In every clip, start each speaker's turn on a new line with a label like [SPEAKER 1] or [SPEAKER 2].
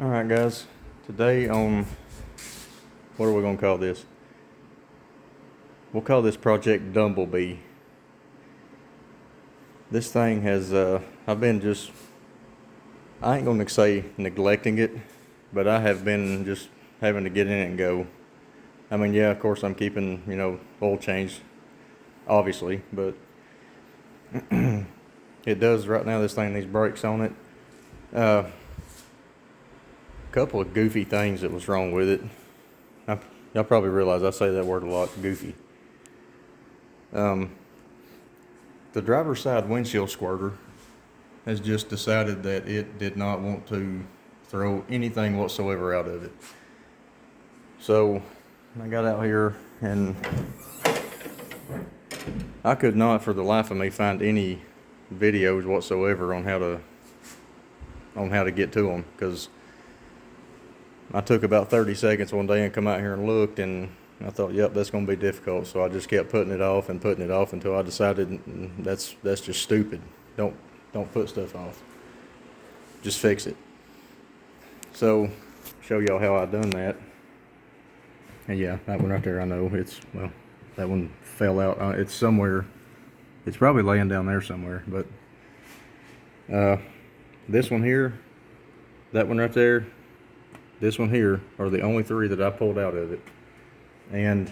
[SPEAKER 1] Alright guys, today on, what are we going to call this? We'll call this Project Dumble Bee. This thing has, I've been just, I ain't going to say neglecting it, but I have been just having to get in it and go. I mean, yeah, of course I'm keeping, oil change, obviously, but it does right now. This thing needs brakes on it. Couple of goofy things that was wrong with it. Y'all probably realize I say that word a lot, goofy. The driver's side windshield squirter has just decided that it did not want to throw anything whatsoever out of it. So I got out here and I could not for the life of me find any videos whatsoever on how to get to them, because I took about 30 seconds one day and come out here and looked, and I thought, yep, that's going to be difficult. So I just kept putting it off until I decided that's just stupid. Don't put stuff off. Just fix it. So show y'all how I done that. And yeah, that one right there, I know that one fell out. It's somewhere. It's probably laying down there somewhere. But this one here, that one right there, this one here are the only three that I pulled out of it. And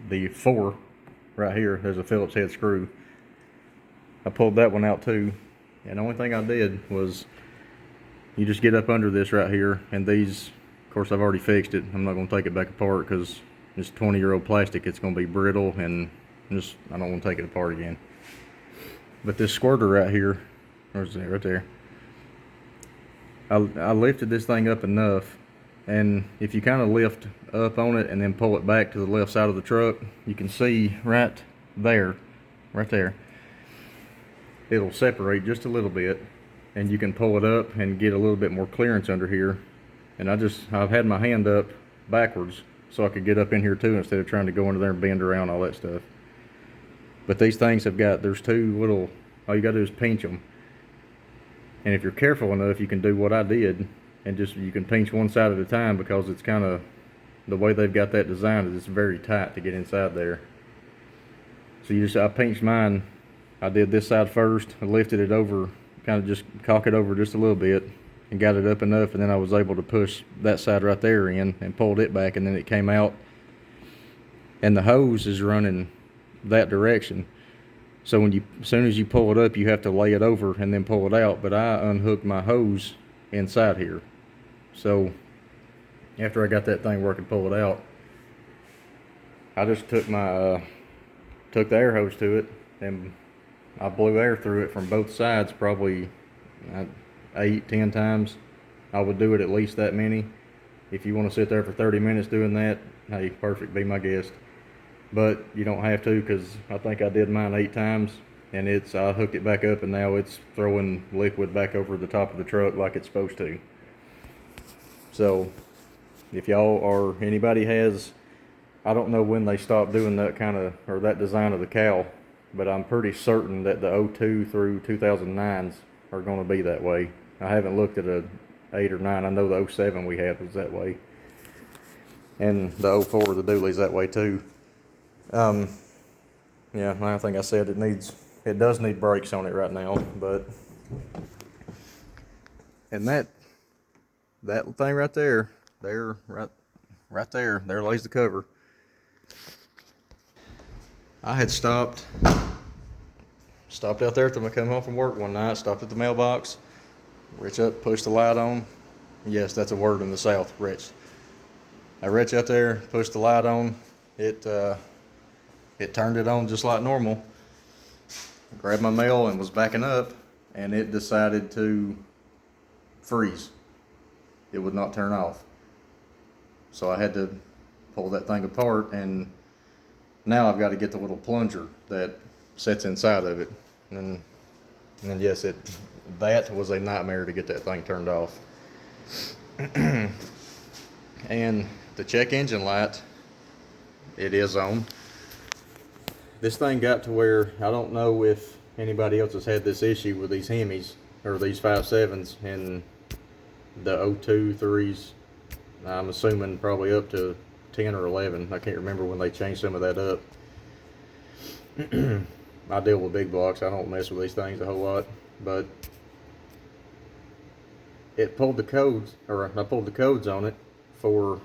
[SPEAKER 1] the four right here, there's a Phillips head screw. I pulled that one out too. And the only thing I did was, you just get up under this right here, and these, of course I've already fixed it. I'm not going to take it back apart because it's 20-year-old plastic. It's going to be brittle, and I don't want to take it apart again. But this squirter right here, where's it? Right there. I lifted this thing up enough, and if you kind of lift up on it and then pull it back to the left side of the truck, you can see right there, it'll separate just a little bit, and you can pull it up and get a little bit more clearance under here. And I've had my hand up backwards so I could get up in here too, instead of trying to go under there and bend around all that stuff. But these things there's two little, all you gotta do is pinch them. And if you're careful enough, you can do what I did, and you can pinch one side at a time, because it's kind of, the way they've got that designed is it's very tight to get inside there. So I pinched mine. I did this side first. I lifted it over, kind of just cock it over just a little bit, and got it up enough, and then I was able to push that side right there in and pulled it back, and then it came out. And the hose is running that direction. So as soon as you pull it up, you have to lay it over and then pull it out. But I unhooked my hose inside here. So after I got that thing working, pull it out, I just took took the air hose to it, and I blew air through it from both sides, probably 8-10 times. I would do it at least that many. If you want to sit there for 30 minutes doing that, hey, perfect, be my guest. But you don't have to, because I think I did mine 8 times, and I hooked it back up, and now it's throwing liquid back over the top of the truck like it's supposed to. So if anybody has, I don't know when they stopped doing that that design of the cowl, but I'm pretty certain that the 02 through 2009s are going to be that way. I haven't looked at a 8 or 9. I know the 07 we had was that way, and the 04, the dually's that way too. Yeah, I think I said it does need brakes on it right now, but, and that thing right there, right there lays the cover. I had stopped out there till I come home from work one night, stopped at the mailbox, reach up, push the light on. Yes, that's a word in the South, reach. I reach out there, push the light on, it turned it on just like normal. I grabbed my mail and was backing up, and it decided to freeze. It would not turn off. So I had to pull that thing apart, and now I've got to get the little plunger that sits inside of it. And yes, that was a nightmare to get that thing turned off. And the check engine light, it is on. This thing got to where, I don't know if anybody else has had this issue with these Hemis, or these 5.7s, and the O2 3s, I'm assuming probably up to 10 or 11. I can't remember when they changed some of that up. I deal with big blocks. I don't mess with these things a whole lot, but it pulled the codes, or I pulled the codes on it for,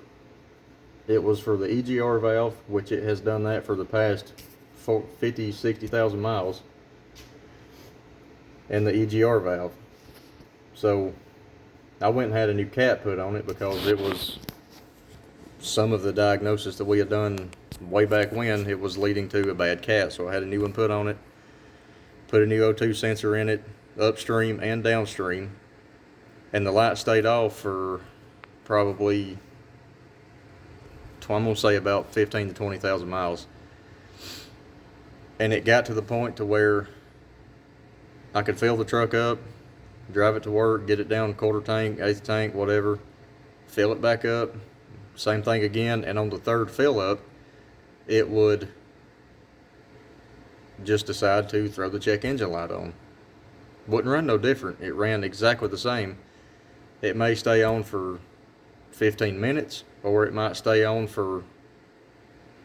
[SPEAKER 1] it was for the EGR valve, which it has done that for the past 50, 60,000 miles, and the EGR valve. So I went and had a new cap put on it because it was, some of the diagnosis that we had done way back when, it was leading to a bad cat. So I had a new one put on it, put a new O2 sensor in it, upstream and downstream, and the light stayed off for probably, I'm gonna say about 15 to 20,000 miles. And it got to the point to where I could fill the truck up, drive it to work, get it down quarter tank, eighth tank, whatever, fill it back up, same thing again, and on the third fill up, it would just decide to throw the check engine light on. Wouldn't run no different. It ran exactly the same. It may stay on for 15 minutes, or it might stay on for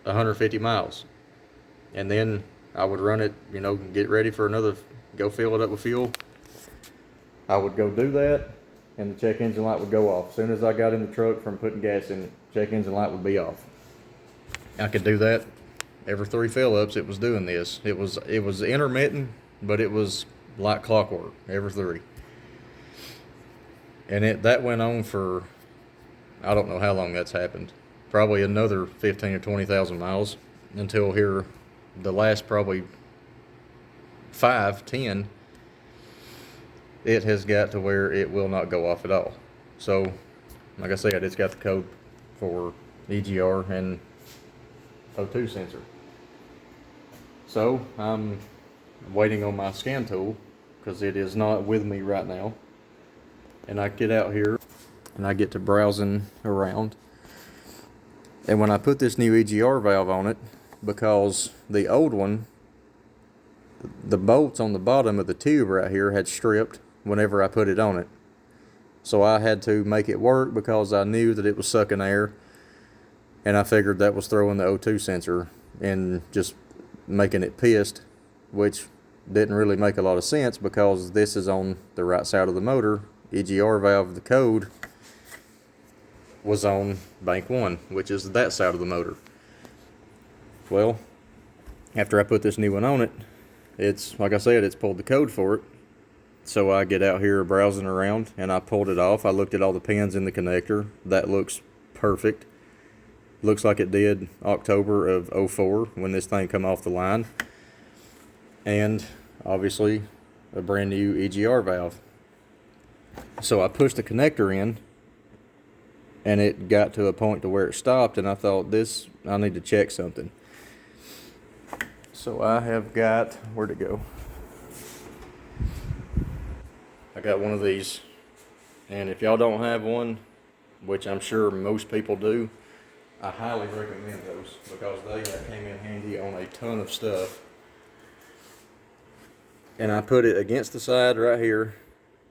[SPEAKER 1] 150 miles. And then I would run it, you know, get ready for another, go fill it up with fuel. I would go do that, and the check engine light would go off. As soon as I got in the truck from putting gas in it, check engine light would be off. I could do that every 3 fill ups. It was doing this. It was intermittent, but it was like clockwork every 3. And that went on for, I don't know how long that's happened. Probably another 15 or 20,000 miles until here, the last probably 5, 10. It has got to where it will not go off at all. So, like I said, it's got the code for EGR and O2 sensor. So, I'm waiting on my scan tool because it is not with me right now. And I get out here and I get to browsing around. And when I put this new EGR valve on it, because the old one, the bolts on the bottom of the tube right here had stripped whenever I put it on it. So I had to make it work because I knew that it was sucking air, and I figured that was throwing the O2 sensor and just making it pissed, which didn't really make a lot of sense because this is on the right side of the motor. EGR valve, the code was on bank 1, which is that side of the motor. Well, after I put this new one on it, it's, like I said, it's pulled the code for it. So I get out here browsing around and I pulled it off. I looked at all the pins in the connector. That looks perfect. Looks like it did October of 04 when this thing come off the line. And obviously a brand new EGR valve. So I pushed the connector in and it got to a point to where it stopped, and I thought, I need to check something. So I have got, where'd it go? I got one of these, and if y'all don't have one, which I'm sure most people do, I highly recommend those because they came in handy on a ton of stuff. And I put it against the side right here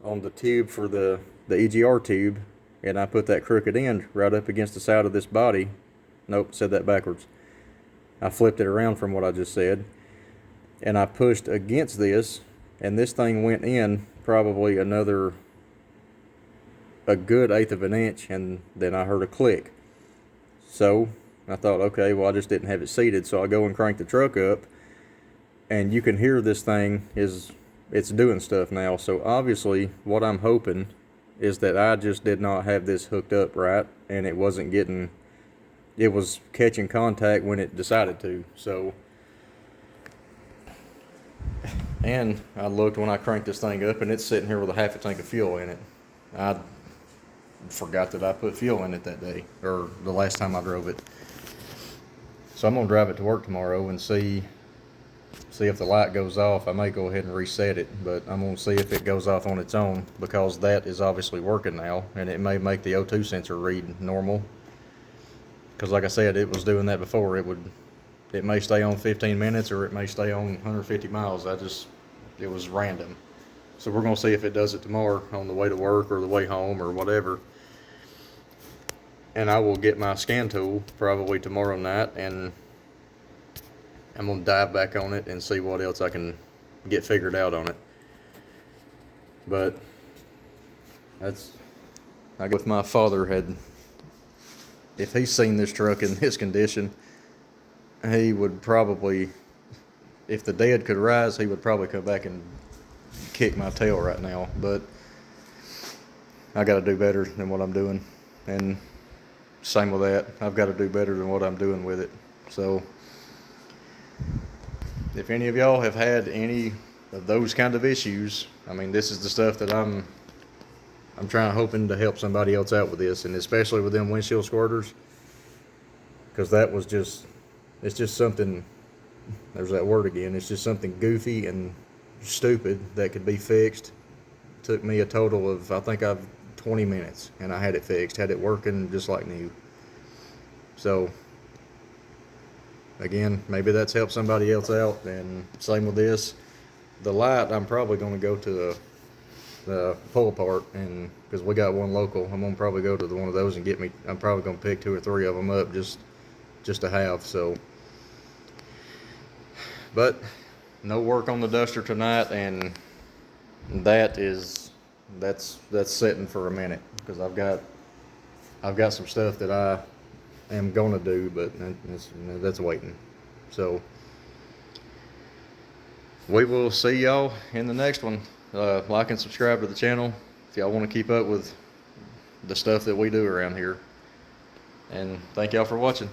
[SPEAKER 1] on the tube for the EGR tube, and I put that crooked end right up against the side of this body. Nope, said that backwards. I flipped it around from what I just said, and I pushed against this, and this thing went in probably a good 1/8 of an inch, and then I heard a click. So I thought, okay, well, I just didn't have it seated, so I go and crank the truck up, and you can hear this thing it's doing stuff now. So obviously what I'm hoping is that I just did not have this hooked up right, and it was catching contact when it decided to. So, and I looked when I cranked this thing up, and it's sitting here with a 1/2 tank of fuel in it. I forgot that I put fuel in it that day, or the last time I drove it. So I'm gonna drive it to work tomorrow and see if the light goes off. I may go ahead and reset it, but I'm gonna see if it goes off on its own, because that is obviously working now, and it may make the O2 sensor read normal. Because like I said, it was doing that before. It may stay on 15 minutes or it may stay on 150 miles. It was random. So we're gonna see if it does it tomorrow on the way to work or the way home or whatever. And I will get my scan tool probably tomorrow night, and I'm gonna dive back on it and see what else I can get figured out on it. But that's, I guess if my father had, if he's seen this truck in this condition, he would probably, if the dead could rise, he would probably come back and kick my tail right now. But I got to do better than what I'm doing, and same with that, I've got to do better than what I'm doing with it. So if any of y'all have had any of those kind of issues, I mean, this is the stuff that I'm hoping to help somebody else out with this, and especially with them windshield squirters, because that was just, it's just something, there's that word again, it's just something goofy and stupid that could be fixed. Took me a total of, I think 20 minutes, and I had it fixed, had it working just like new. So again, maybe that's helped somebody else out. And same with this, the light, I'm probably going to go to the pull apart, and because we got one local, I'm going to probably go to one of those and get me, I'm probably going to pick 2 or 3 of them up just to have. So, but no work on the duster tonight, and that's sitting for a minute, because I've got some stuff that I am gonna do, but that's waiting. So we will see y'all in the next one. Like and subscribe to the channel if y'all want to keep up with the stuff that we do around here, and thank y'all for watching.